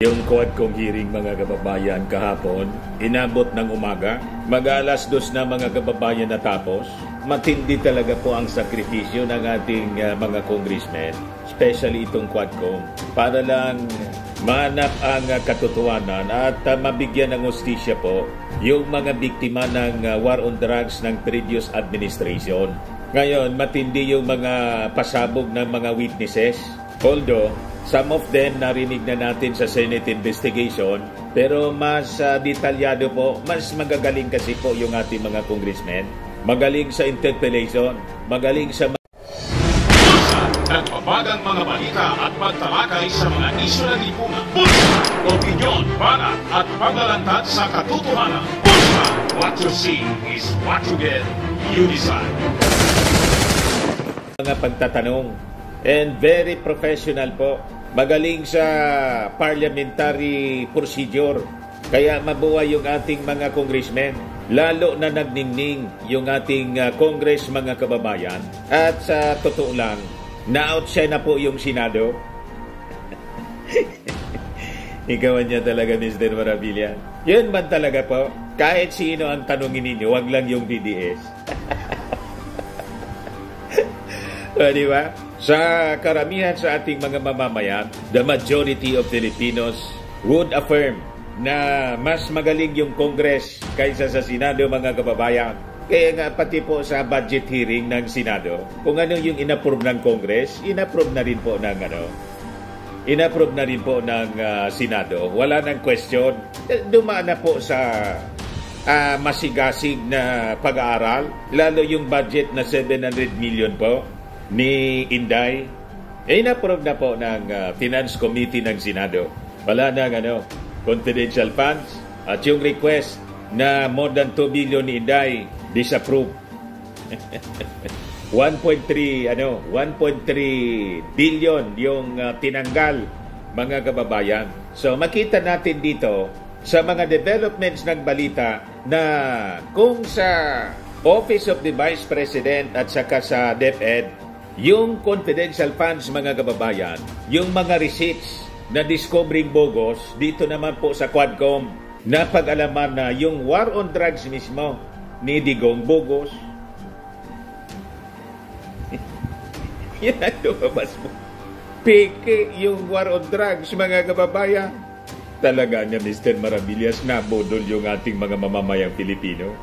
Yung Quadcom hearing mga kababayan kahapon, inabot ng umaga, mag-alas 2 na mga kababayan natapos. Matindi talaga po ang sakripisyo ng ating mga congressmen, especially itong Quadcom, para lang mahanap ang katotohanan at mabigyan ng hustisya po yung mga biktima ng war on drugs ng previous administration. Ngayon, matindi yung mga pasabog ng mga witnesses. Although, some of them narinig na natin sa Senate investigation, pero mas detalyado po, mas magagaling kasi po yung ating mga congressmen. Magaling sa interpellation, magaling sa nagpapagang mga balita at pagtalakay sa mga isyu ng lipunan. Bulsa! Opinyon, banat at paglalantad sa katotohanan. Bulsa! What you see is what you get. You decide. Mga pagtatanong. And very professional po. Magaling sa parliamentary procedure. Kaya mabuhay yung ating mga congressmen. Lalo na nagningning yung ating Congress mga kababayan. At sa totoo lang, na-outshine na po yung Senado. Ikawan niya talaga, Mr. Marabilia. Yun man talaga po. Kahit sino ang tanungin ninyo, wag lang yung DDS. Di ba? Sa karamihan sa ating mga mamamayan, the majority of Filipinos would affirm na mas magaling yung Congress kaysa sa Senado mga kababayan. Kaya nga pati po sa budget hearing ng Senado, kung ano yung inapprove ng Congress, inapprove na rin po ng Senado. Wala nang question. Dumaan na po sa masigasig na pag-aaral, lalo yung budget na 700 million po ni Inday, inapprove na po ng Finance Committee ng Senado. Wala na confidential funds at yung request na more than 2 billion ni Inday, disapprove. 1.3 billion yung tinanggal mga kababayan. So makita natin dito sa mga developments ng balita na kung sa Office of the Vice President at saka sa DepEd, yung confidential funds mga kababayan, yung mga receipts na discovering bogus, dito naman po sa Quadcom, na pag-alaman na yung war on drugs mismo ni Digong bogus. Yan ang lumabas mo. Peke yung war on drugs mga kababayan. Talaga niya, Mr. Maravillas, nabudol yung ating mga mamamayang Pilipino.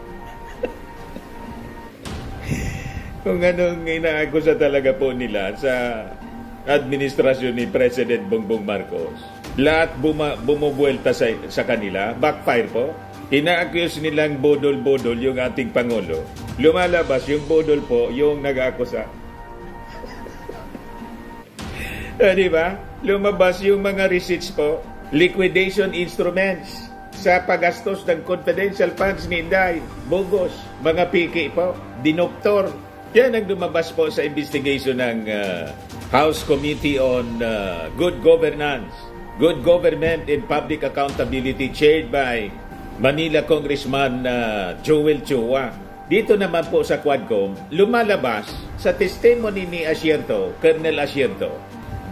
Kung anong inaakusa talaga po nila sa administrasyon ni President Bongbong Marcos. Lahat bumubuelta sa kanila, backfire po. Ina-accuse nilang bodol-bodol yung ating Pangulo. Lumalabas yung bodol po, yung nag-aakusa. Diba? Lumabas yung mga receipts po, liquidation instruments sa paggastos ng confidential funds ni Inday. Bogus, mga piki po, dinoktor. Yan ang lumabas po sa investigation ng House Committee on Good Governance, Good Government and Public Accountability chaired by Manila Congressman Joel Chua. Dito naman po sa Quadcom, lumalabas sa testimony ni Asierto, Colonel Asierto,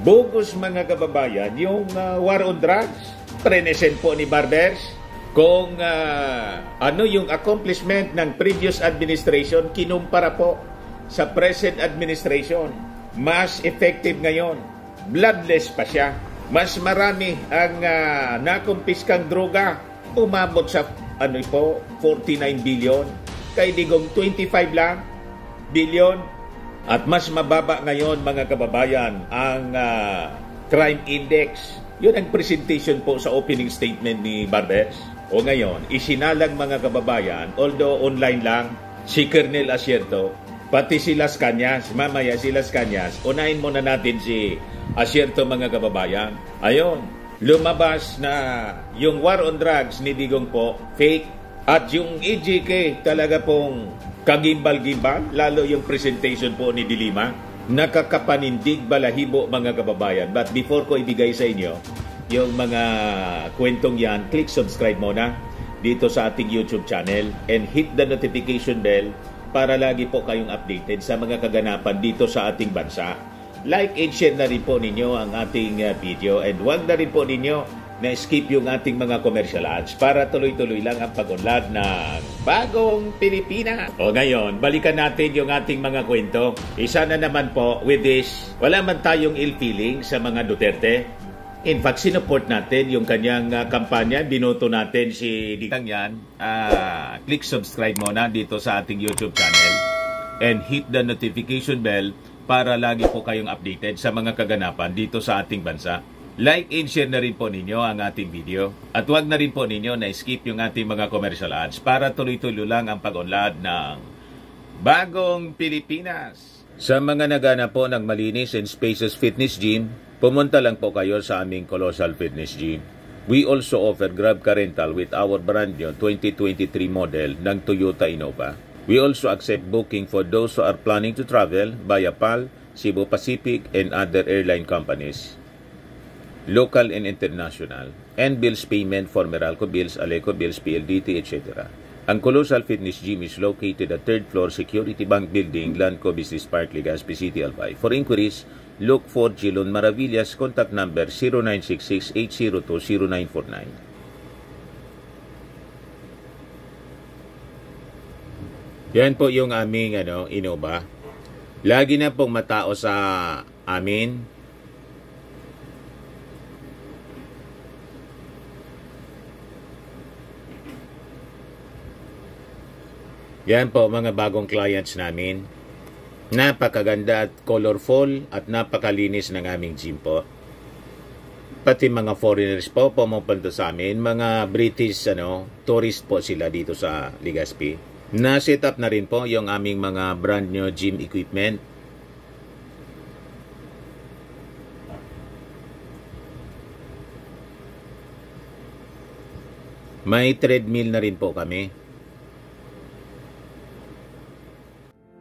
bogus mga kababayan, yung war on drugs, present po ni Barbers, kung ano yung accomplishment ng previous administration, kinumpara po sa present administration. Mas effective ngayon. Bloodless pa siya. Mas marami ang nakumpiskang droga. Umabot sa 49 billion. Kay Digong 25 lang billion. At mas mababa ngayon mga kababayan ang crime index. Yun ang presentation po sa opening statement ni Barbers. O ngayon, isinalang mga kababayan, although online lang, si Colonel Asierto, pati si Las Cañas, mamaya si Las Cañas, unahin muna natin si Asierto mga kababayan. Ayon, lumabas na yung war on drugs ni Digong po, fake. At yung EJK talaga pong kagimbal-gimbal, lalo yung presentation po ni Dilima, nakakapanindig balahibo mga kababayan. But before ko ibigay sa inyo yung mga kwentong yan, click subscribe muna dito sa ating YouTube channel and hit the notification bell para lagi po kayong updated sa mga kaganapan dito sa ating bansa. Like and share na rin po ninyo ang ating video and huwag na rin po ninyo na skip yung ating mga commercial ads para tuloy-tuloy lang ang pag-unlad ng Bagong Pilipinas. O ngayon, balikan natin yung ating mga kwento. Isa na naman po with this, wala man tayong ill feeling sa mga Duterte. In fact, sinupport natin yung kanyang kampanya. Binoto natin si Digong yan. Click subscribe muna dito sa ating YouTube channel and hit the notification bell para lagi po kayong updated sa mga kaganapan dito sa ating bansa. Like and share na rin po ninyo ang ating video. At huwag na rin po ninyo na skip yung ating mga commercial ads para tuloy-tuloy lang ang pag-unlad ng Bagong Pilipinas. Sa mga nagana po ng malinis and spacious fitness gym, pumunta lang po kayo sa aming Colossal Fitness Gym. We also offer Grab Car Rental with our brand new 2023 model ng Toyota Innova. We also accept booking for those who are planning to travel via PAL, Cebu Pacific, and other airline companies, local and international, and bills payment for Meralco Bills, Aleco Bills, PLDT, etc. Ang Colossal Fitness Gym is located at 3rd floor Security Bank Building, Lanco Business Park, Legazpi City, Albay. For inquiries, look for Gilon Maravillas, contact number 0966-802-0949. Yan po yung aming Innova. Lagi na pong matao sa amin. Yan po mga bagong clients namin. Napakaganda at colorful at napakalinis ng aming gym po. Pati mga foreigners po pumupunta sa amin, mga British tourist po sila dito sa Legazpi. Na-set up na rin po yung aming mga brand new gym equipment. May treadmill na rin po kami.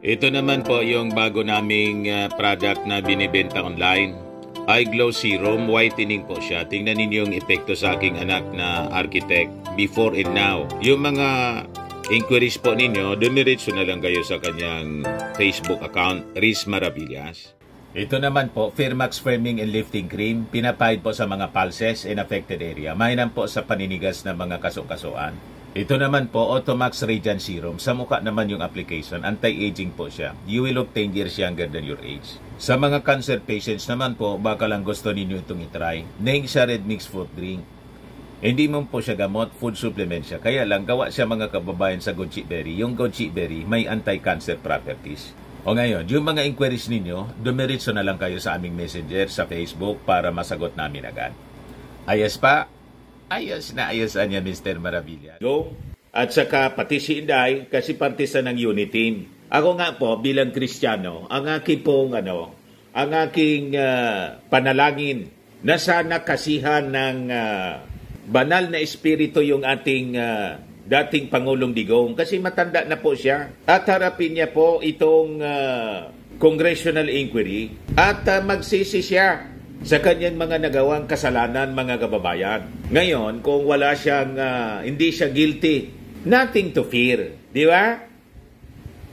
Ito naman po yung bago naming product na binibenta online. Eye Glow Serum, whitening po siya. Tingnan ninyo yung epekto sa aking anak na architect before and now. Yung mga inquiries po ninyo, dumiretso na lang kayo sa kanyang Facebook account, Riz Maravillas. Ito naman po, Firmax Firming and Lifting Cream, pinapahid po sa mga pulses and affected area. Mainam po sa paninigas na mga kaso-kasuan. Ito naman po, Automax Radiant Serum. Sa mukha naman yung application, anti-aging po siya. You will look 10 years younger than your age. Sa mga cancer patients naman po, baka lang gusto ninyo itong itry. Neng siya red mixed fruit drink. Hindi mo po siya gamot, food supplement siya. Kaya lang, gawa siya mga kababayan sa goji berry. Yung goji berry may anti-cancer properties. O ngayon, yung mga inquiries ninyo, dumiritso na lang kayo sa aming messenger sa Facebook para masagot namin agad. Ayos pa? Ayos na ayosan niya, Mr. Maravilla. Go. At saka pati si Inday, kasi partisan ng unit team. Ako nga po, bilang Kristiyano, ang aking panalangin na sana kasihan ng banal na espiritu yung ating dating Pangulong Digong kasi matanda na po siya at harapin niya po itong congressional inquiry at magsisi siya sa kanyang mga nagawang kasalanan, mga kababayan. Ngayon, kung wala siyang hindi siya guilty, nothing to fear, di ba?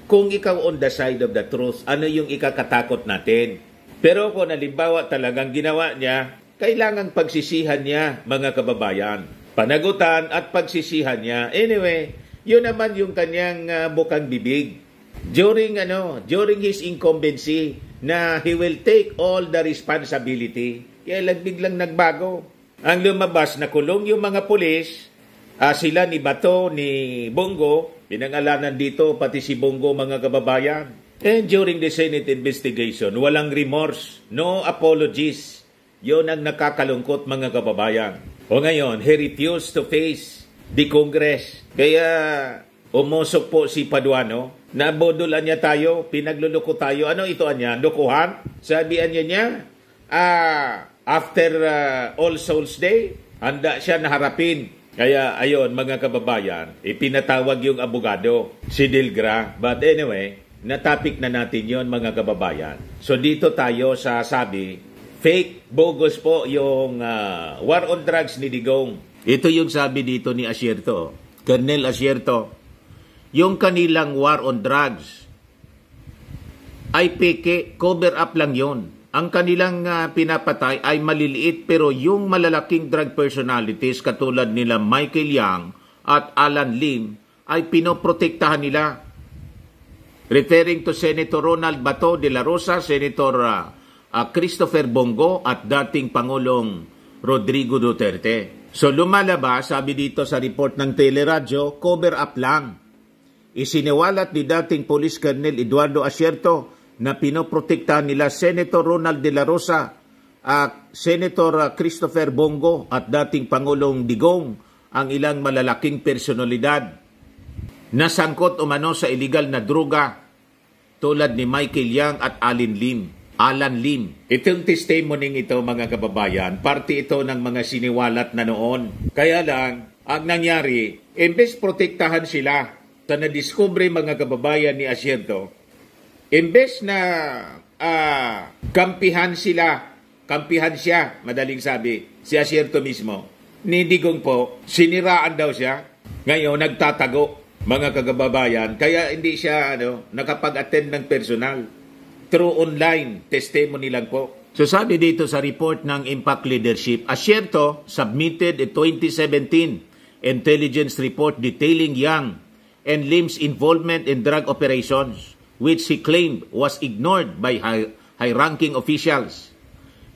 Kung ikaw on the side of the truth, ano yung ikakatakot natin? Pero kung halimbawa talagang ginawa niya, kailangang pagsisihan niya, mga kababayan. Panagutan at pagsisihan niya. Anyway, yun naman yung kanyang bukang bibig. During his incumbency, na he will take all the responsibility. Kaya lang biglang nagbago. Ang lumabas na kulong yung mga pulis, sila ni Bato, ni Bongo, pinangalanan dito pati si Bongo, mga kababayan. And during the Senate investigation, walang remorse, no apologies. Yun ang nakakalungkot, mga kababayan. O ngayon, he refused to face the Congress. Kaya umusok po si Paduano. Nabodolan niya tayo, pinagluluko tayo. Ano ito niya? Lukuhan? Sabihan niya, after All Souls Day, handa siya na harapin. Kaya ayon, mga kababayan, ipinatawag yung abogado, si Dilgra. But anyway, natapik na natin yon, mga kababayan. So dito tayo sa sabi, fake, bogus po yung war on drugs ni Digong. Ito yung sabi dito ni Asierto, Colonel Asierto. Yung kanilang war on drugs ay peke, cover up lang yon. ang kanilang pinapatay ay maliliit pero yung malalaking drug personalities katulad nila Michael Yang at Alan Lim ay pinoprotektahan nila. Referring to Senator Ronald Bato de la Rosa, Senator Christopher Bongo at dating Pangulong Rodrigo Duterte. So lumalabas, sabi dito sa report ng Teleradyo, cover up lang. Isiniwalat ni dating Police Colonel Eduardo Asierto na pinoprotektahan nila Senator Ronald de la Rosa, Senator Christopher Bongo at dating Pangulong Digong ang ilang malalaking personalidad na sangkot umano sa illegal na droga tulad ni Michael Yang at Alan Lim. Itong testimony ito mga kababayan, parte ito ng mga siniwalat na noon. Kaya lang, ang nangyari, imbes protektahan sila sa nadiskubre mga kababayan ni Asierto, imbes na kampihan siya, madaling sabi, si Asierto mismo, ni Digong po, siniraan daw siya, ngayon nagtatago mga kababayan, kaya hindi siya nakapag-attend ng personal. Through online, testimony lang po. So sabi dito sa report ng Impact Leadership, Asierto submitted a 2017 intelligence report detailing Yang and Lim's involvement in drug operations, which he claimed was ignored by high-ranking officials.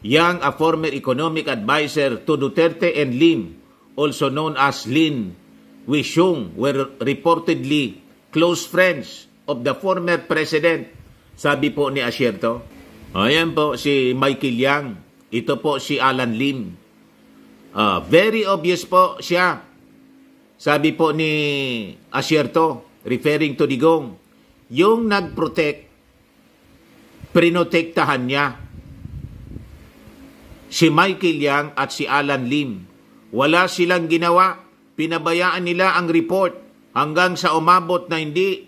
Yang, a former economic advisor to Duterte, and Lim, also known as Lin Wishung, were reportedly close friends of the former president. Sabi po ni Asierto. Ayan po si Michael Yang. Ito po si Alan Lim. Very obvious po siya. Sabi po ni Asierto, referring to Digong, yung nag-protect, prinotektahan niya si Michael Yang at si Alan Lim. Wala silang ginawa. Pinabayaan nila ang report hanggang sa umabot na hindi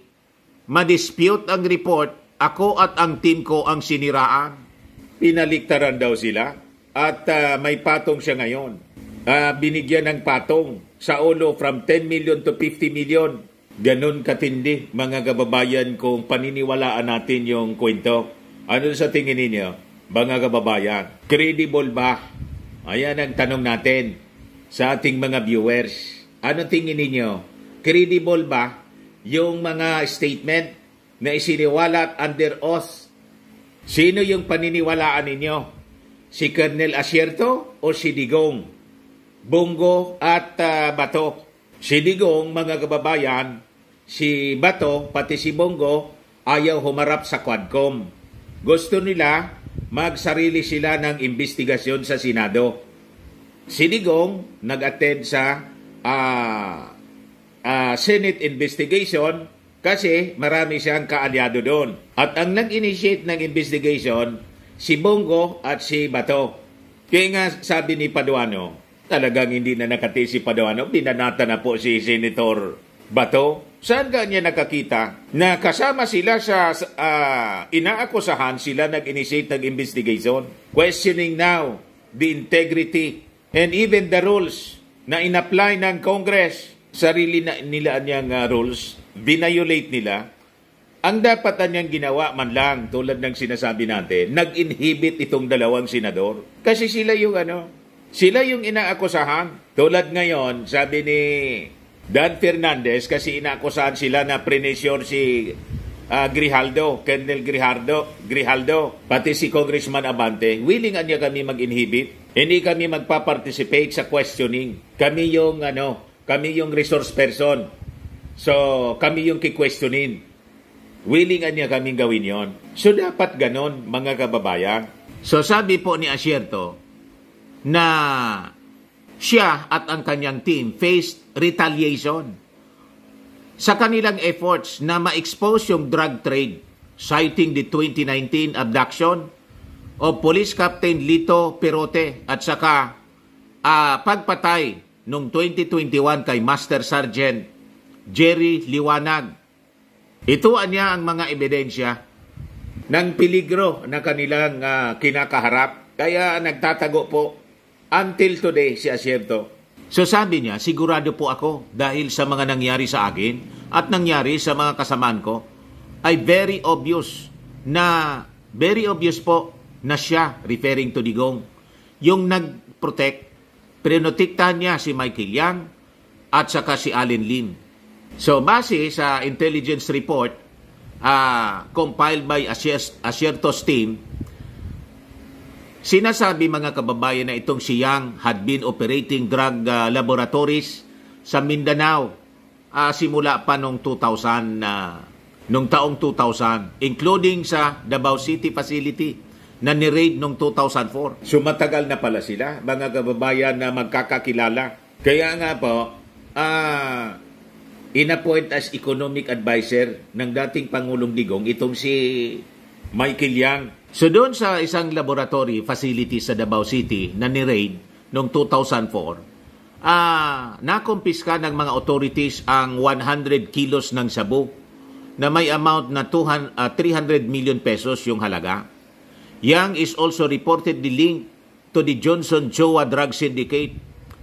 madispute ang report, ako at ang team ko ang siniraan. Pinaliktaran daw sila at may patong siya ngayon. Binigyan ng patong sa ulo from 10 million to 50 million. Ganun katindi mga kababayan kung paniniwalaan natin yung kwento. Ano sa tingin ninyo mga kababayan? Credible ba? Ayan ang tanong natin sa ating mga viewers. Ano tingin ninyo? Credible ba yung mga statement na isiniwalat under oath? Sino yung paniniwalaan ninyo? Si Colonel Asierto o si Digong? Bongo at Bato. Si Digong, mga kababayan, si Bato, pati si Bongo, ayaw humarap sa Quadcom. Gusto nila magsarili sila ng investigasyon sa Senado. Si Digong nag-attend sa Senate investigation kasi marami siyang kaalyado doon. At ang nag-initiate ng investigation, si Bongo at si Bato. Kaya nga sabi ni Paduano, talagang hindi na nakati si Paduano, binanata na po si Senator Bato. Saan ka niya nakakita na kasama sila sa inaakusahan, sila nag-initiate ng investigation, questioning now the integrity and even the rules na in-apply ng Congress, sarili na nila niyang rules, violate nila. Ang dapat niyang ginawa man lang, tulad ng sinasabi natin, nag-inhibit itong dalawang senador. Kasi sila yung sila yung inaakusahan. Tulad ngayon, sabi ni Dan Fernandez, kasi inaakusahan sila na prenesyor si Grijaldo, Colonel Grijaldo, pati si Congressman Abante, willing niya kami mag-inhibit. Hindi kami magpa-participate sa questioning. Kami yung resource person. So, kami yung ki-questionin. Willing niya kaming gawin yon. So, dapat ganon, mga kababayan. So, sabi po ni Asierto na siya at ang kanyang team faced retaliation sa kanilang efforts na ma-expose yung drug trade, citing the 2019 abduction of Police Captain Lito Perote at saka pagpatay noong 2021 kay Master Sergeant Jerry Liwanag. Ito niya ang mga ebidensya ng peligro na kanilang kinakaharap. Kaya nagtatago po until today si Asierto. So sabi niya, sigurado po ako dahil sa mga nangyari sa akin at nangyari sa mga kasamaan ko, ay very obvious po na siya, referring to Digong, yung nag-protect, prinotektahan niya si Michael Yang at saka si Allen Lim. So, base sa intelligence report compiled by Asierto's team, sinasabi mga kababayan na itong si Yang had been operating drug laboratories sa Mindanao simula pa nung taong 2000, including sa Davao City facility na ni-raid noong 2004. So matagal na pala sila, mga kababayan na magkakakilala. Kaya nga po, inappoint as economic advisor ng dating Pangulong Digong itong si Michael Yang. So doon sa isang laboratory facility sa Davao City na ni-raid noong 2004, nakumpiska ng mga authorities ang 100 kilos ng sabu na may amount na 300 million pesos yung halaga. Yang is also reportedly linked to the Johnson Jowa Drug Syndicate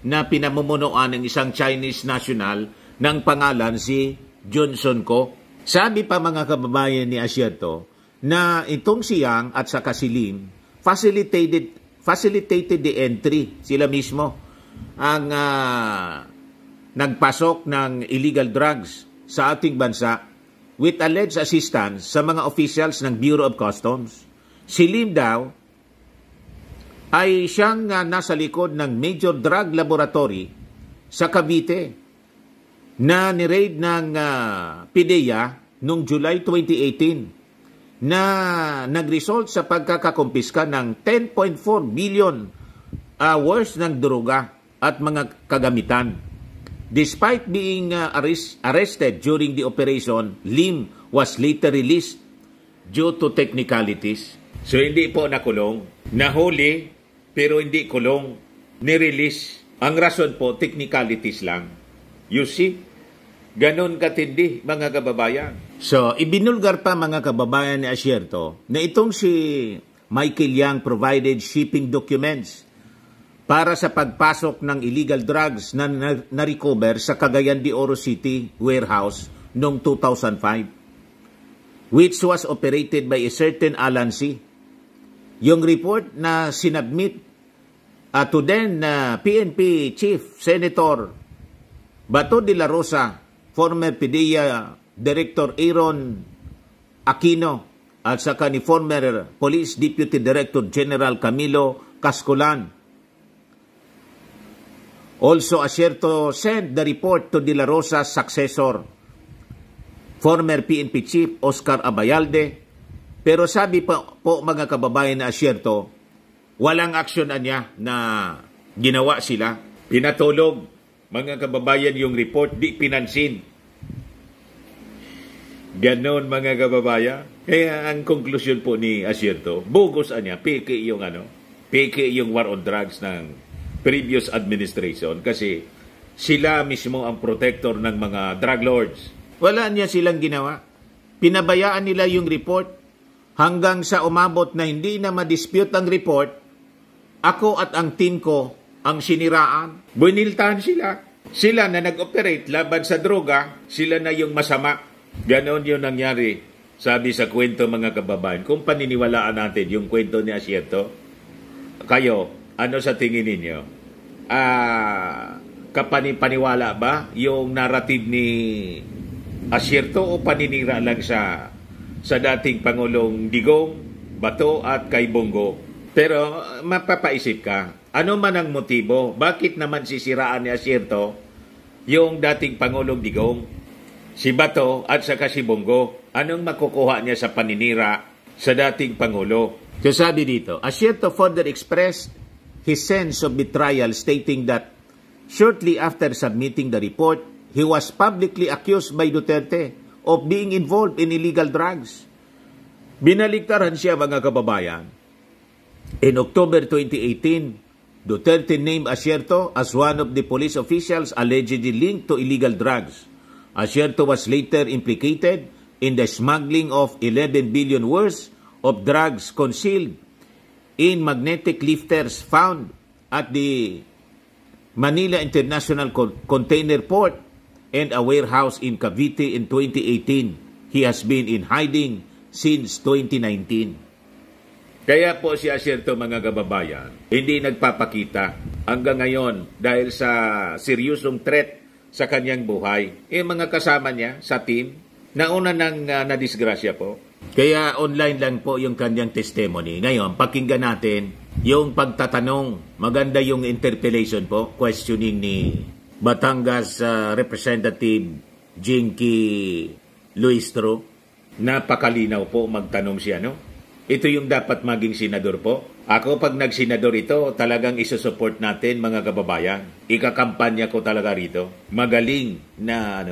na pinamumunuan ng isang Chinese national ng pangalan si Johnson Ko. Sabi pa mga kababayan ni Asierto na itong si Yang at saka si Lim facilitated the entry. Sila mismo ang nagpasok ng illegal drugs sa ating bansa with alleged assistance sa mga officials ng Bureau of Customs. Si Lim daw ay siyang nasa likod ng major drug laboratory sa Cavite na ni-raid ng PDEA noong July 2018 na nag-result sa pagkakakumpiska ng 10.4 billion worth ng droga at mga kagamitan. Despite being arrested during the operation, Lim was later released due to technicalities. So hindi po nakulong, nahuli pero hindi kulong, nirelease. Ang rason po, technicalities lang. You see? Ganon katindi, mga kababayan. So, ibinulgar pa mga kababayan ni Asierto na itong si Michael Yang provided shipping documents para sa pagpasok ng illegal drugs na na-recover sa Cagayan de Oro City warehouse noong 2005, which was operated by a certain Alan C. Yung report na sinabmit to then PNP Chief Senator Bato de la Rosa, former PDEA Director Aaron Aquino, at saka ni former Police Deputy Director General Camilo Cascolan. Also, Asierto sent the report to De La Rosa's successor, former PNP Chief Oscar Abayalde. Pero sabi po mga kababayan na Asierto, walang aksyon niya na ginawa sila. Pinatulog, mga kababayan, yung report, di pinansin. Ganon, mga kababayan. Kaya ang konklusyon po ni Asierto, bogus niya, peke yung war on drugs ng previous administration kasi sila mismo ang protector ng mga drug lords. Wala niya silang ginawa. Pinabayaan nila yung report hanggang sa umabot na hindi na madispute ang report. Ako at ang team ko ang siniraan. Buniltahan sila. Sila na nag-operate laban sa droga, sila na yung masama. Ganon yung nangyari. Sabi sa kwento mga kababayan, kung paniniwalaan natin yung kwento ni Asierto, kayo, ano sa tingin ninyo? Kapani-paniwala ba yung narrative ni Asierto o paninira lang sa dating Pangulong Digong, Bato at kay Bongo? Pero mapapaisip ka, ano man ang motibo, bakit naman sisiraan ni Asierto yung dating Pangulong Digong, si Bato at saka si Bongo? Anong makukuha niya sa paninira sa dating Pangulo? So sabi dito, Asierto further expressed his sense of betrayal, stating that shortly after submitting the report, he was publicly accused by Duterte of being involved in illegal drugs. Binaliktaran siya mga kababayan. In October 2018, Duterte named Asierto as one of the police officials allegedly linked to illegal drugs. Asierto was later implicated in the smuggling of 11 billion worth of drugs concealed in magnetic lifters found at the Manila International Container Port and a warehouse in Cavite in 2018. He has been in hiding since 2019. Kaya po si Acerto, mga kababayan, hindi nagpapakita hanggang ngayon dahil sa seryosong threat sa kanyang buhay. Mga kasama niya sa team, nauna nang nadisgrasya po. Kaya online lang po yung kanyang testimony. Ngayon, pakinggan natin yung pagtatanong. Maganda yung interpellation po, questioning ni Batangas Representative Jinky Luistro. Napakalinaw po magtanong siya, no? Ito yung dapat maging senador po. Ako, pag nagsenador ito, talagang isusupport natin, mga kababayan. Ikakampanya ko talaga rito. Magaling na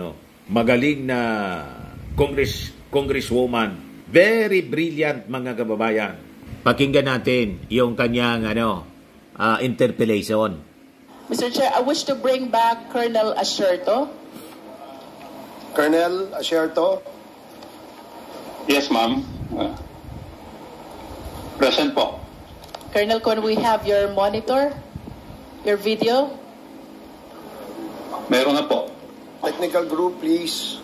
congresswoman. Very brilliant, mga kababayan. Pakinggan natin yung kanyang interpellation. Mr. Chair, I wish to bring back Colonel Acerto. Colonel Acerto. Yes, ma'am. Present po. Colonel, can we have your monitor? Your video? Meron na po. Technical group, please.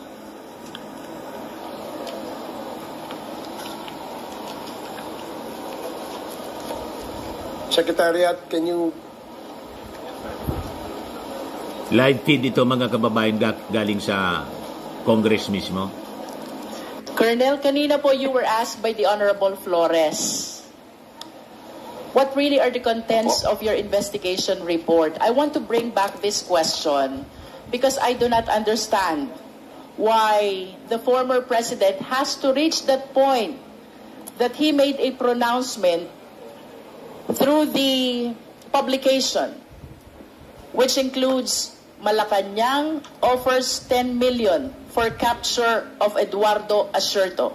Secretariat, can you... Live feed ito, mga kababayan, galing sa Congress mismo. Colonel, kanina po you were asked by the Honorable Flores, what really are the contents of your investigation report? I want to bring back this question because I do not understand why the former president has to reach that point that he made a pronouncement through the publication, which includes Malacanang offers 10 million for capture of Eduardo Acerto.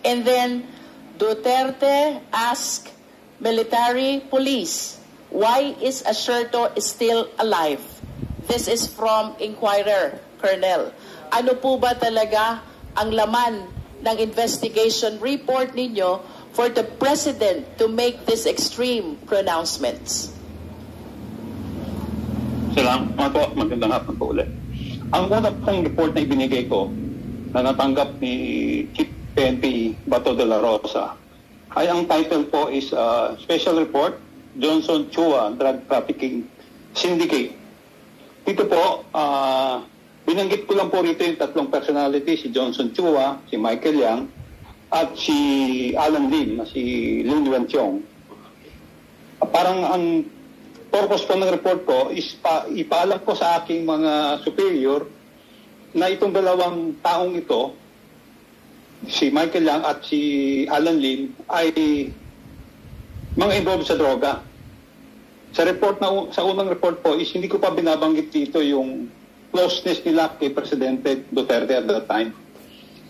And then Duterte asked military police, why is Acerto still alive? This is from Inquirer, Colonel. Ano po ba talaga ang laman ng investigation report ninyo for the President to make these extreme pronouncements? Salamat po. Magandang hapon po ulit. Ang una pong report na ibinigay ko na natanggap ni Chief PNP Bato de la Rosa ay ang title po is Special Report Johnson Chua Drug Trafficking Syndicate. Dito po, binanggit ko lang po rito yung tatlong personality, si Johnson Chua, si Michael Yang, at si Alan Lim, si Lin Wenxiong. Parang ang purpose po ng report ko is ipaalam ko sa aking mga superior na itong dalawang taong ito, si Michael Yang at si Alan Lim, ay mga involved sa droga. Sa unang report po is hindi ko pa binabanggit dito yung closeness nila kay Presidente Duterte at that time.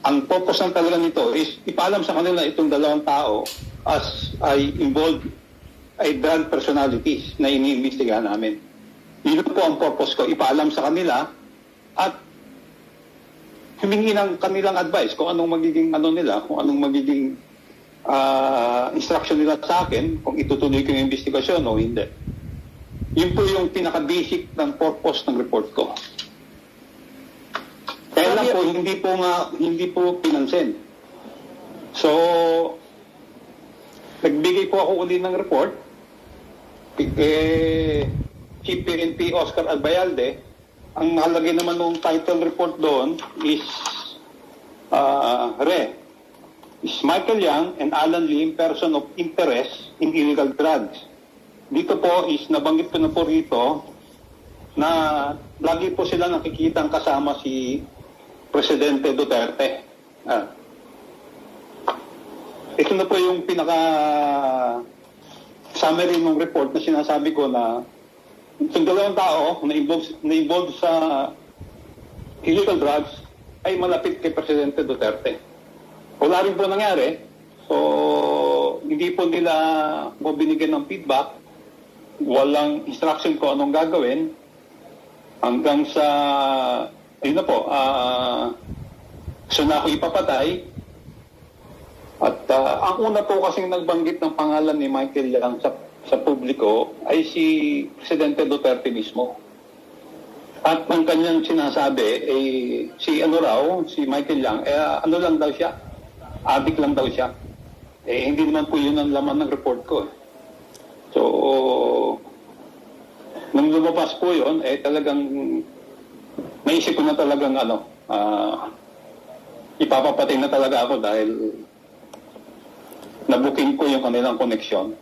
Ang purpose ng talaga nito is ipaalam sa kanila itong dalawang tao as ay involved ay drug personalities na iniimbestigahan namin. Yun po ang purpose ko, ipaalam sa kanila at humingi ng kanilang advice kung anong magiging kung anong magiging instruction nila sa akin, kung itutuloy ko yung investigasyon o hindi. Yun po yung pinaka-basic ng purpose ng report ko. Kaya lang po, hindi po pinansin. So, nagbigay po ako uli ng report. Chief PNP Oscar Albayalde, ang nakalagay naman ng title report doon is is Michael Yang and Alan Lim, person of interest in illegal drugs. Dito po is nabanggit ko na po rito na lagi po sila nakikitang kasama si Presidente Duterte. Ito na po yung pinaka summary ng report na sinasabi ko na itong dalawang tao na involved sa illegal drugs ay malapit kay Presidente Duterte. Wala rin po nangyari. So, hindi po nila po binigyan ng feedback. Walang instruction ko anong gagawin hanggang sa ayun na po, gusto na ako ipapatay. At ang una po kasing nagbanggit ng pangalan ni Michael Yang sa publiko ay si Presidente Duterte mismo. At ang kanyang sinasabi, si Michael Yang, ano lang daw siya, adik lang daw siya. hindi naman po yun ang laman ng report ko. So, nung lumabas po yun, talagang naisip ko na talagang ipapapatay na talaga ako dahil nabuking ko yung kanilang koneksyon.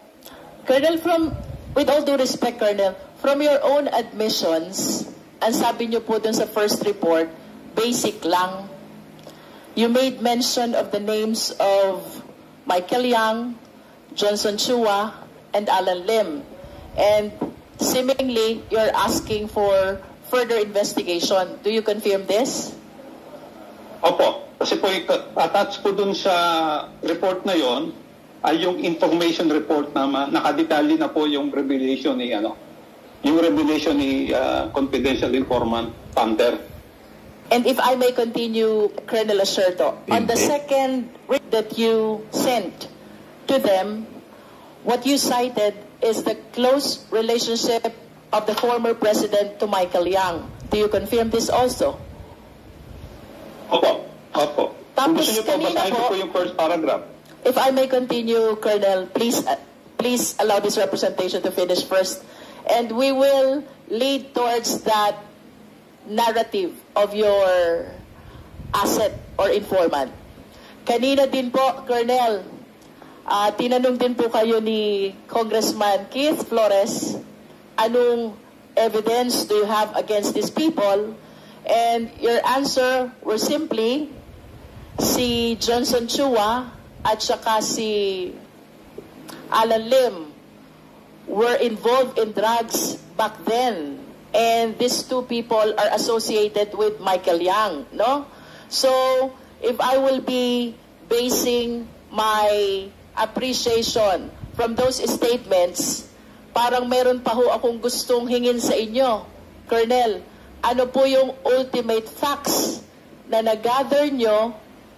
Colonel, with all due respect, Colonel, from your own admissions, ang sabi niyo po dun sa first report, basic lang. You made mention of the names of Michael Yang, Johnson Chua, and Alan Lim. And seemingly, you're asking for further investigation. Do you confirm this? Opo. Kasi po, attached po dun sa report na yon ay yung information report na nakadetalye na po yung revelation ni confidential informant Panther. And if I may continue, Colonel Acerto, on the second that you sent to them, what you cited is the close relationship of the former president to Michael Yang. Do you confirm this also? Opo. Kung Tapos gusto niyo po, basahin ko po yung first paragraph. If I may continue, Colonel, please allow this representation to finish first. And we will lead towards that narrative of your asset or informant. Kanina din po, Colonel, tinanong din po kayo ni Congressman Keith Flores, anong evidence do you have against these people? And your answer were simply, si Johnson Chua at saka si Alan Lim were involved in drugs back then. And these two people are associated with Michael Yang, no? So, if I will be basing my appreciation from those statements, parang meron pa ho akong gustong hingin sa inyo, Colonel. Ano po yung ultimate facts na nag-gather nyo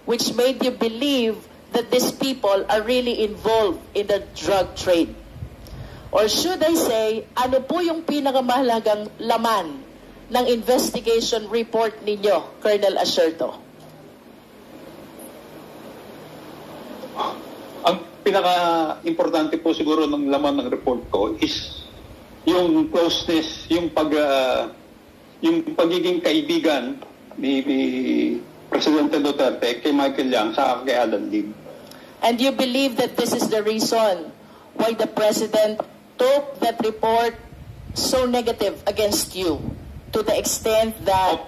which made you believe that these people are really involved in the drug trade? Or should I say, ano po yung pinakamahalagang laman ng investigation report ninyo, Colonel Acerto? Ang pinaka-importante po siguro ng laman ng report ko is yung closeness, yung pagiging kaibigan ni Presidente Duterte kay Michael Yang sa kay Alan Lim. And you believe that this is the reason why the President took that report so negative against you to the extent that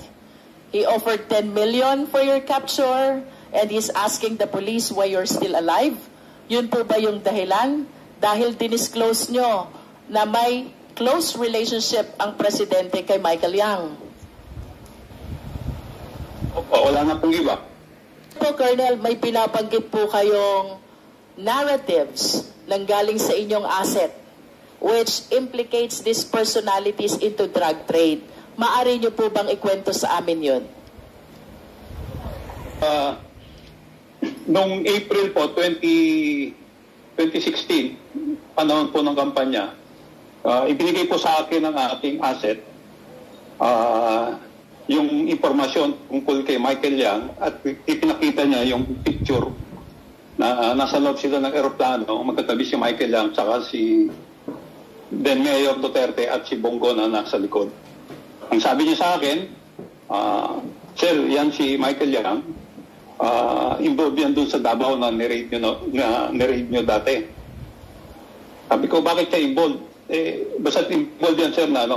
he offered 10 million for your capture and he's asking the police why you're still alive? Yun po ba yung dahilan? Dahil dinisclose nyo na may close relationship ang Presidente kay Michael Yang. Opo, wala na pong iba. Po, Colonel, may pinabanggit po kayong narratives nang galing sa inyong asset which implicates these personalities into drug trade. Maaari nyo po bang ikwento sa amin yun? Noong April po, 2016, panahon po ng kampanya, ibinigay po sa akin ng ating asset yung impormasyon tungkol kay Michael Yang at ipinakita niya yung picture na nasa loob sila ng aeroplano, magkatabi si Michael Yang saka si then Mayor Duterte at si Bongo na nasa likod. Ang sabi niya sa akin, Sir, yan si Michael Yang, involved yan dun sa Davao na niraid nyo dati. Sabi ko, bakit siya involved? Basta involved yan, sir, na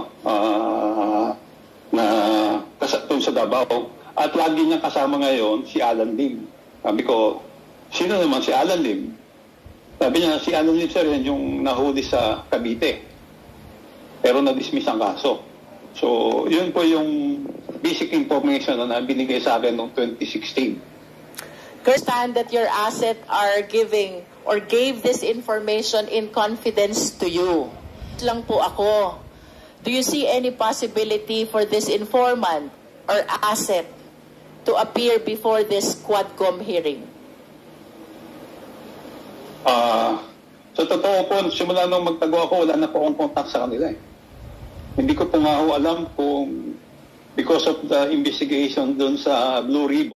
dun sa Davao. At lagi niya kasama ngayon si Alan Lim. Sabi ko, sino naman si Alan Lim? Sabi niya, si Alan Lim, sir, yan yung nahuli sa Cavite. Pero na-dismiss ang kaso. So, yun po yung basic information na binigay sa akin noong 2016. Understand that your asset are giving or gave this information in confidence to you. Lang po ako. Do you see any possibility for this informant or asset to appear before this Quadcom hearing? So totoo po, simula nung magtago ako, wala na po akong contact sa kanila. Hindi ko po nga alam kung because of the investigation dun sa Blue Ribbon,